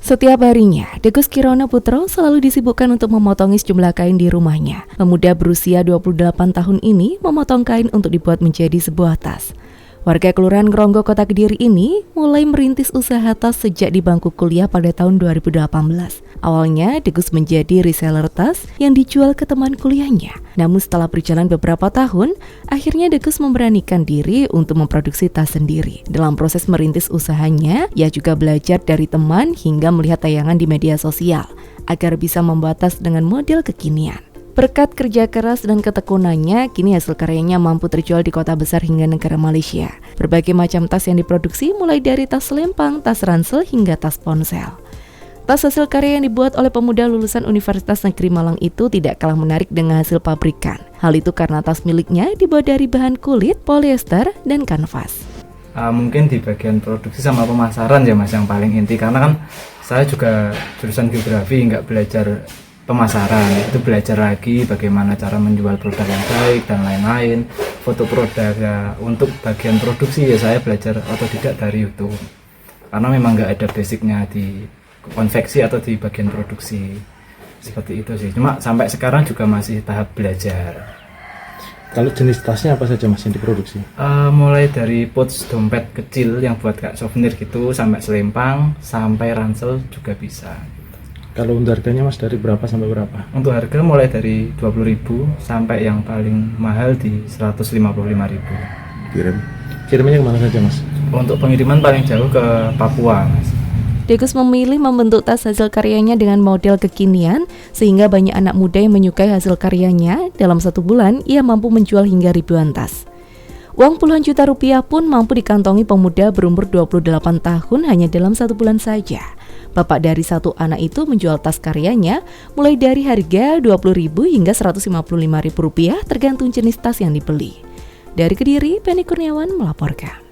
Setiap harinya, Degus Kirana Putro selalu disibukkan untuk memotongi sejumlah kain di rumahnya. Pemuda berusia 28 tahun ini memotong kain untuk dibuat menjadi sebuah tas. Warga Kelurahan Ngronggo, Kota Kediri ini mulai merintis usaha tas sejak di bangku kuliah pada tahun 2018. Awalnya, Degus menjadi reseller tas yang dijual ke teman kuliahnya. Namun setelah berjalan beberapa tahun, akhirnya Degus memberanikan diri untuk memproduksi tas sendiri. Dalam proses merintis usahanya, ia juga belajar dari teman hingga melihat tayangan di media sosial agar bisa membuat tas dengan model kekinian. Berkat kerja keras dan ketekunannya, kini hasil karyanya mampu terjual di kota besar hingga negara Malaysia. Berbagai macam tas yang diproduksi mulai dari tas selempang, tas ransel, hingga tas ponsel. Tas hasil karya yang dibuat oleh pemuda lulusan Universitas Negeri Malang itu tidak kalah menarik dengan hasil pabrikan. Hal itu karena tas miliknya dibuat dari bahan kulit, polyester, dan kanvas. Mungkin di bagian produksi sama pemasaran ya mas yang paling inti, karena kan saya juga jurusan geografi, nggak belajar pemasaran, itu belajar lagi bagaimana cara menjual produk yang baik dan lain-lain, foto produk ya. Untuk bagian produksi ya saya belajar otodidak dari YouTube, karena memang nggak ada basicnya di konveksi atau di bagian produksi, seperti itu sih. Cuma sampai sekarang juga masih tahap belajar. Kalau jenis tasnya apa saja mas yang diproduksi? Mulai dari pouch dompet kecil yang buat kayak souvenir gitu, sampai selempang, sampai ransel juga bisa. Kalau untuk harganya mas dari berapa sampai berapa? Untuk harga mulai dari 20.000 sampai yang paling mahal di 155.000. Kirimnya kemana saja mas? Untuk pengiriman paling jauh ke Papua mas. Degus memilih membentuk tas hasil karyanya dengan model kekinian sehingga banyak anak muda yang menyukai hasil karyanya. Dalam 1 bulan ia mampu menjual hingga ribuan tas. Uang puluhan juta rupiah pun mampu dikantongi pemuda berumur 28 tahun hanya dalam 1 bulan saja. Bapak dari 1 anak itu menjual tas karyanya mulai dari harga Rp20.000 hingga Rp155.000 tergantung jenis tas yang dibeli. Dari Kediri, Penny Kurniawan melaporkan.